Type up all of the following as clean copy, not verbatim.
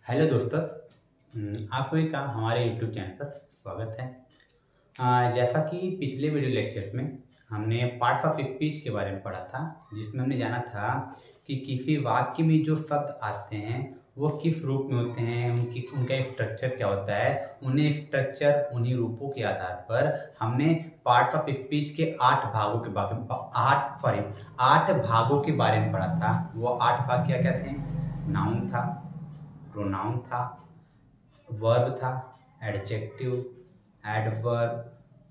Hello दोस्तों। आप सभी का हमारे YouTube चैनल पर स्वागत है। जैसा कि पिछले वीडियो लेक्चर्स में हमने पार्ट्स ऑफ स्पीच के बारे में पढ़ा था, जिसमें हमने जाना था कि किसी वाक्य में जो शब्द आते हैं वो किस रूप में होते हैं, उनका स्ट्रक्चर क्या होता है। उन्हें स्ट्रक्चर उन्हीं रूपों के आधार पर हमने पार्ट्स ऑफ स्पीच के 8 भागों के बारे में 8 भागों के बारे में पढ़ा था। वो 8 भाग क्या क्या थे? नाउन था, प्रोनाउन था, वर्ब था, एडजेक्टिव, एडवर्ब,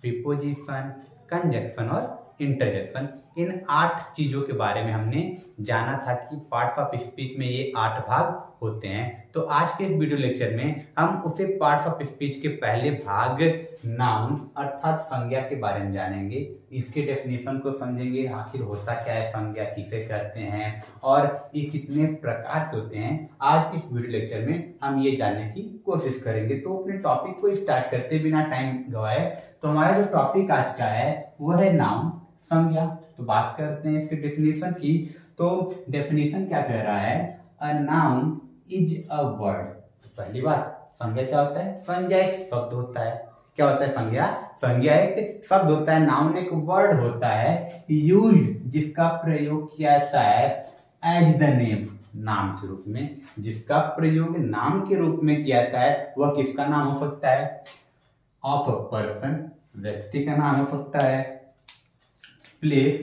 प्रीपोजिशन, कंजक्शन और इंटरजेक्शन। इन 8 चीजों के बारे में हमने जाना था कि पार्ट्स ऑफ स्पीच में ये 8 भाग होते हैं। तो आज के इस वीडियो लेक्चर में हम उसे पार्ट्स ऑफ स्पीच के पहले भाग नाउन अर्थात संज्ञा के बारे में जानेंगे। इसके डेफिनेशन को समझेंगे, आखिर होता क्या है संज्ञा, किसे कहते हैं और ये कितने प्रकार के होते हैं। आज इस वीडियो लेक्चर में हम ये जानने की कोशिश करेंगे। तो अपने टॉपिक को स्टार्ट करते बिना टाइम गवाए, तो हमारा जो टॉपिक आज का है वो है नाउन, संज्ञा। तो बात करते हैं इसके डेफिनेशन की। तो डेफिनेशन क्या कह रहा है? A noun is a word. तो पहली बात, संज्ञा क्या होता है? संज्ञा एक शब्द होता है। क्या होता है संज्ञा? संज्ञा एक शब्द होता है। नाउन एक वर्ड होता है यूज्ड, जिसका प्रयोग किया जाता है एज द नेम, नाम के रूप में। जिसका प्रयोग नाम के रूप में किया जाता है वह किसका नाम हो सकता है? ऑफ अ पर्सन, व्यक्ति का नाम हो सकता है। प्लेस,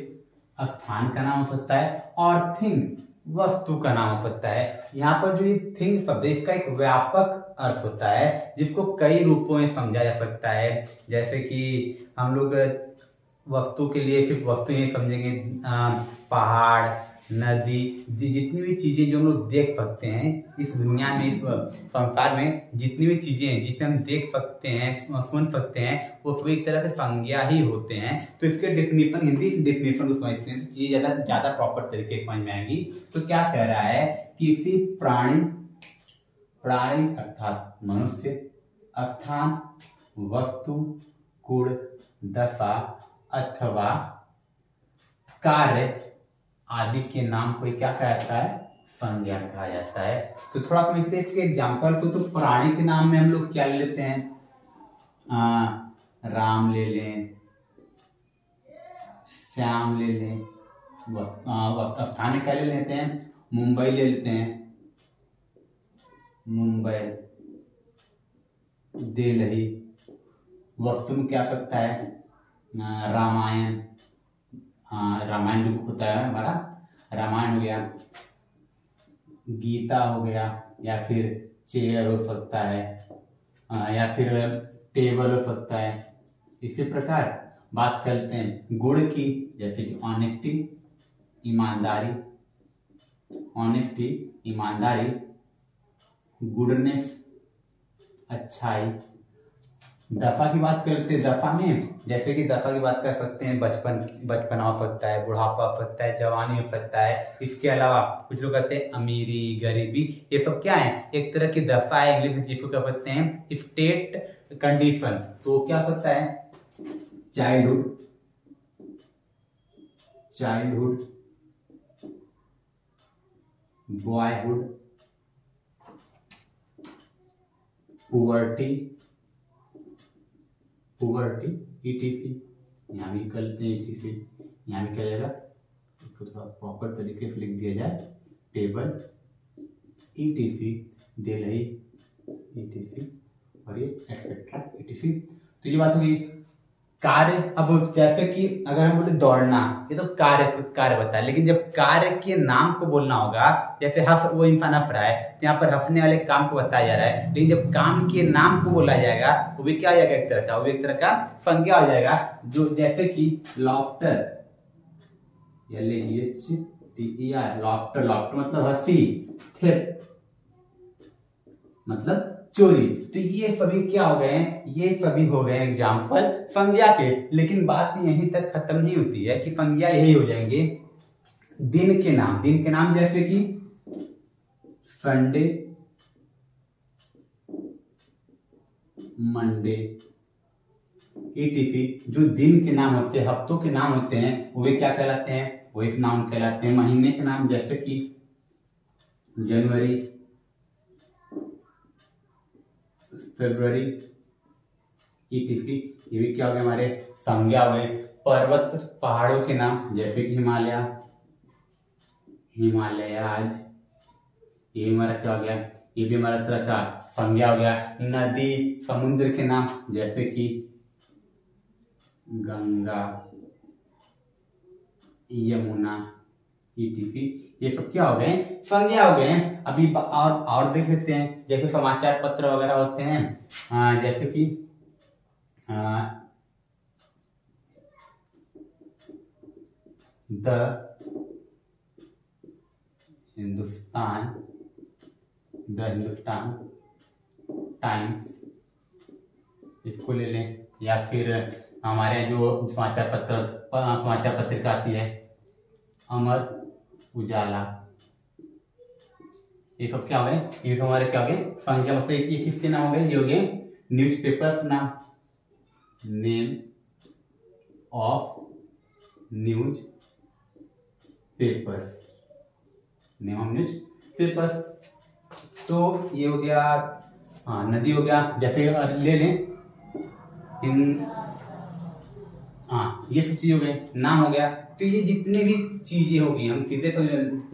स्थान का नाम हो सकता है। और थिंग, वस्तु का नाम हो सकता है। यहाँ पर जो ये थिंग शब्द है इसका एक व्यापक अर्थ होता है, जिसको कई रूपों में समझा जा सकता है। जैसे कि हम लोग वस्तु के लिए सिर्फ वस्तु ही समझेंगे, पहाड़, नदी, जितनी भी चीजें जो हम लोग देख सकते हैं इस दुनिया में, इस संसार में जितनी भी चीजें हैं जिसे हम देख सकते हैं, सुन सकते हैं, वो सब एक तरह से संज्ञा ही होते हैं। तो इसके डेफिनेशन, हिंदी डेफिनेशन को समझते हैं तो चीजें ज्यादा प्रॉपर तरीके से समझ में आएंगी। तो क्या कह रहा है? किसी प्राणी अर्थात मनुष्य, स्थान, वस्तु, गुण, दशा अथवा कार्य आदि के नाम को क्या कहा जाता है? संज्ञा कहा जाता है। तो थोड़ा समझते हैं इसके एग्जाम्पल को। तो प्राणी के नाम में हम लोग क्या ले लेते हैं? राम ले लें, श्याम ले लें। स्थान क्या ले लेते हैं? मुंबई ले लेते हैं, मुंबई, दिल्ली। वस्तु में क्या सकता है? रामायण, रामायण जो होता है हमारा, रामायण हो गया, गीता हो गया, या फिर चेयर हो सकता है, या फिर टेबल हो सकता है। इसी प्रकार बात करते हैं गुण की, जैसे कि ऑनेस्टी, ईमानदारी, ऑनेस्टी, ईमानदारी, गुडनेस, अच्छाई। दशा की बात करते हैं। दशा में जैसे कि दशा की बात कर सकते हैं बचपना हो सकता है, बुढ़ापा हो सकता है, जवानी हो सकता है। इसके अलावा कुछ लोग कहते हैं अमीरी, गरीबी। ये सब क्या है? एक तरह की दशा है, इंग्लिश में जिसको कह सकते हैं स्टेट कंडीशन। तो क्या हो सकता है? Childhood, boyhood, puberty, etc. यहाँ भी करते हैं ईटीसी, यहाँ भी क्या जाएगा? इसको थोड़ा प्रॉपर तरीके से लिख दिया जाए, टेबल, ईटीसी, दिल्ली, ईटीसी और ये एक्सेट्रा ईटीसी। तो ये बात होगी कार्य। अब जैसे कि अगर हम बोले दौड़ना, ये तो कार्य बताया, लेकिन जब कार्य के नाम को बोलना होगा, जैसे वो इंसान हंस रहा है तो यहाँ पर हंसने वाले काम को बताया जा रहा है। लेकिन जब काम के नाम को बोला जाएगा वो भी क्या हो जाएगा? एक तरह का, वो एक तरह का संज्ञा हो जाएगा। जो जैसे कि लॉफ्टर, LAUGHTER, लॉफ्टर मतलब हंसी, थेफ्ट मतलब चोरी। तो ये सभी क्या हो गए हैं? ये सभी हो गए एग्जाम्पल संज्ञा के। लेकिन बात यहीं तक खत्म नहीं होती है कि संज्ञा यही हो जाएंगे दिन के नाम। दिन के नाम जैसे कि संडे, मंडे, ETC। जो दिन के नाम होते हैं, हफ्तों के नाम होते हैं, वो भी क्या कहलाते हैं? वो एक नाउन कहलाते हैं। महीने के नाम जैसे कि जनवरी, फेब्रुवरी ETC। ये भी क्या हो गया, हमारे संज्ञा हुए। पर्वत पहाड़ों के नाम जैसे कि हिमालयाज, ये हमारा क्या हो गया, ये भी हमारा तरह का संज्ञा हो गया। नदी समुद्र के नाम जैसे कि गंगा, यमुना ETC, ये सब क्या हो गए, संज्ञा हो गए। अभी और देख लेते हैं, जैसे समाचार पत्र वगैरह होते हैं, जैसे कि द हिंदुस्तान टाइम्स, इसको ले लें। या फिर हमारे जो समाचार पत्रिका आती है अमर उजाला, ये सब क्या हो गए, ये सब हमारे क्या हो गए, संज्ञा। मतलब ये किसके नाम हो गए, ये हो गए न्यूज़पेपर्स नाम, नेम ऑफ न्यूज पेपर्स। तो ये हो गया, हाँ नदी हो गया। जैसे ले लें हाँ, ये सब चीज हो गई, नाम हो गया। तो ये जितने भी चीजें होगी, हम सीधे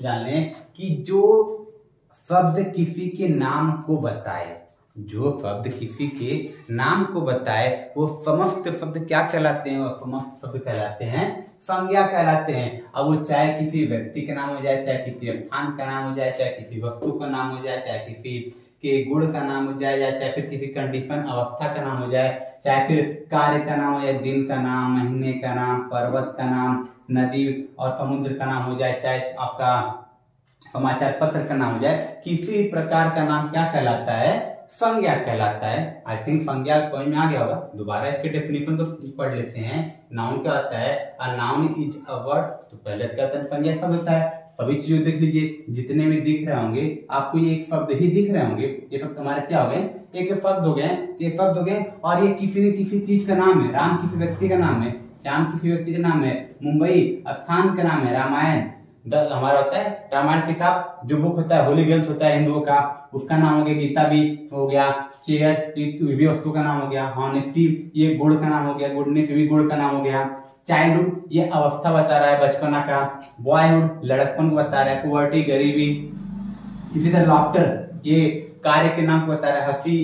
जान लें कि जो शब्द किसी के नाम को बताए, वो समस्त शब्द क्या कहलाते हैं, वो समस्त शब्द कहलाते हैं संज्ञा कहलाते हैं। अब वो चाहे किसी व्यक्ति का नाम हो जाए, चाहे किसी स्थान का नाम हो जाए, चाहे किसी वस्तु का नाम हो जाए, चाहे किसी के गुण का नाम हो जाए, या चाहे फिर किसी कंडीशन अवस्था का नाम हो जाए, चाहे फिर कार्य का नाम हो जाए, दिन का नाम, महीने का नाम, पर्वत का नाम, नदी और समुद्र का नाम हो जाए, चाहे आपका समाचार पत्र का नाम हो जाए, किसी प्रकार का नाम क्या कहलाता है, संज्ञा कहलाता है। आई थिंक संज्ञा समझ में आ गया होगा। दोबारा इसके डेफिनेशन को पढ़ लेते हैं। नाउन क्या होता है, a noun is a word. तो पहले क्या होता है, संज्ञा शब्द होता है। सभी चीजें देख लीजिए, जितने भी दिख रहे होंगे आपको, ये एक शब्द ही दिख रहे होंगे। ये शब्द हमारे क्या हो गए, एक शब्द हो गए, ये शब्द हो गए। और ये किसी न किसी चीज का नाम है। राम किसी व्यक्ति का नाम है, श्याम किसी व्यक्ति का नाम है, मुंबई स्थान का नाम है, रामायण हमारा होता है, रामायण किताब जो बुक होता है, होली ग्रंथ होता है हिंदुओं का, उसका नाम हो गया, गीता भी हो गया, चेयर भी वस्तु का नाम हो गया, हॉनेस्टी ये गुड़ का नाम हो गया, गुडनेस भी गुड़ का नाम हो गया, चाइल्डहुड ये अवस्था बता रहा है बचपना का, बॉयहुड लड़कपन को बता रहा है, पुअर्टी गरीबी, इसी तरह लॉफ्टर ये कार्य के नाम को बता रहा है, हंसी,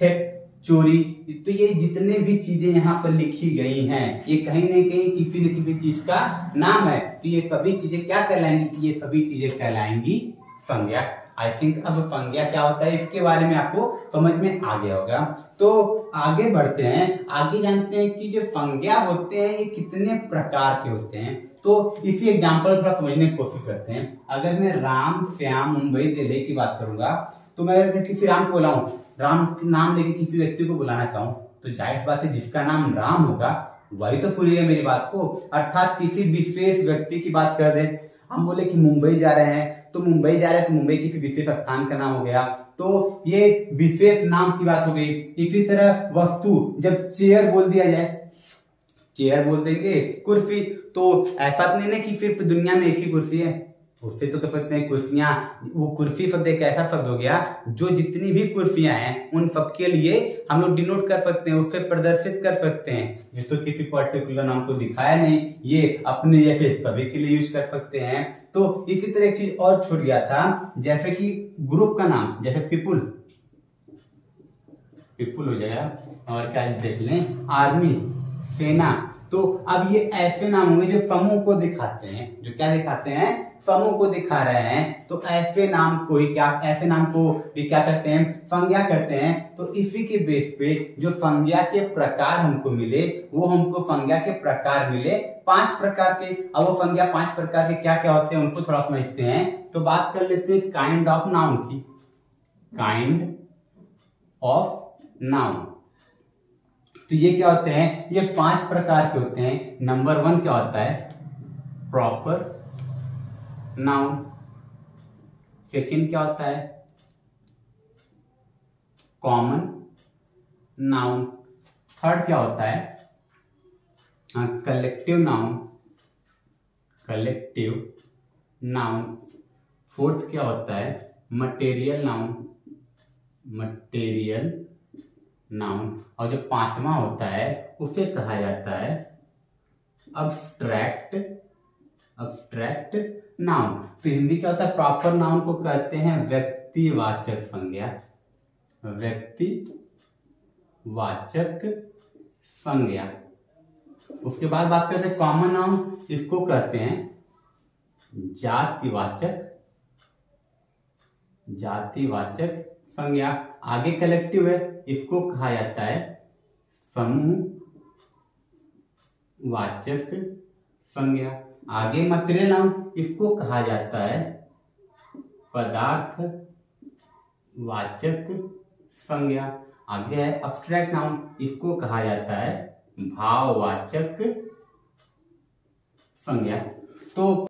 थेफ्ट चोरी। तो ये जितने भी चीजें यहाँ पर लिखी गई हैं, ये कहीं न कहीं किसी न किसी चीज का नाम है। तो ये सभी चीजें क्या कहलाएंगी, ये सभी चीजें कहलाएंगी संज्ञा। आई थिंक अब संज्ञा क्या होता है इसके बारे में आपको समझ में आ गया होगा। तो आगे बढ़ते हैं, आगे जानते हैं कि जो संज्ञा होते हैं ये कितने प्रकार के होते हैं। तो इसी एग्जाम्पल थोड़ा समझने की कोशिश करते हैं। अगर मैं राम, श्याम, मुंबई, दिल्ली की बात करूंगा, तो मैं अगर किसी राम को बुलाऊं, राम नाम लेके किसी व्यक्ति को बुलाना चाहूं, तो जाहिर बात है जिसका नाम राम होगा वही तो सुनेगा मेरी बात को। अर्थात किसी विशेष व्यक्ति की बात कर दें, हम बोले कि मुंबई जा रहे हैं, तो मुंबई जा रहे हैं तो मुंबई किसी विशेष स्थान का नाम हो गया, तो ये विशेष नाम की बात हो गई। इसी तरह वस्तु, जब चेयर बोल दिया जाए, चेयर बोल देंगे, कुर्सी, तो ऐसा नहीं है कि सिर्फ दुनिया में एक ही कुर्सी है, उससे तो कह सकते हैं कुर्सियां। वो कुर्सी शब्द एक ऐसा शब्द हो गया जो जितनी भी कुर्सियां हैं उन सबके लिए हम लोग डिनोट कर सकते हैं, उससे प्रदर्शित कर सकते हैं। ये तो किसी पर्टिकुलर नाम को दिखाया नहीं, ये अपने जैसे सभी के लिए यूज कर सकते हैं। तो इसी तरह एक चीज और छूट गया था, जैसे कि ग्रुप का नाम, जैसे पीपुल हो जाएगा, और क्या देख लें, आर्मी, सेना। तो अब ये ऐसे नाम होंगे जो समूह को दिखाते हैं, जो क्या दिखाते हैं, समूह को दिखा रहे हैं। तो ऐसे नाम को ही क्या, ऐसे नाम को भी क्या कहते हैं, संज्ञा कहते हैं। तो इसी के बेस पे जो संज्ञा के प्रकार हमको मिले, वो हमको संज्ञा के प्रकार मिले 5 प्रकार के। अब वो संज्ञा 5 प्रकार के क्या क्या होते हैं उनको थोड़ा समझते हैं। तो बात कर लेते हैं काइंड ऑफ नाउन की। काइंड ऑफ नाउन, तो ये क्या होते हैं, ये 5 प्रकार के होते हैं। नंबर 1 क्या होता है, प्रॉपर नाउन। सेकंड क्या होता है, कॉमन नाउन। थर्ड क्या होता है, कलेक्टिव नाउन। फोर्थ क्या होता है, मटेरियल नाउन, और जो पांचवा होता है उसे कहा जाता है अब्स्ट्रैक्ट नाउन। तो हिंदी क्या होता है, प्रॉपर नाउन को कहते हैं व्यक्तिवाचक संज्ञा, व्यक्तिवाचक संज्ञा। उसके बाद बात करते हैं कॉमन नाउन, इसको कहते हैं जातिवाचक संज्ञा। आगे कलेक्टिव है, इसको कहा जाता है समूहवाचक संज्ञा। आगे मटेरियल नाउन, इसको कहा जाता है पदार्थवाचक संज्ञा। आगे है अब्स्ट्रैक्ट नाउन, इसको कहा जाता है भाववाचक संज्ञा। तो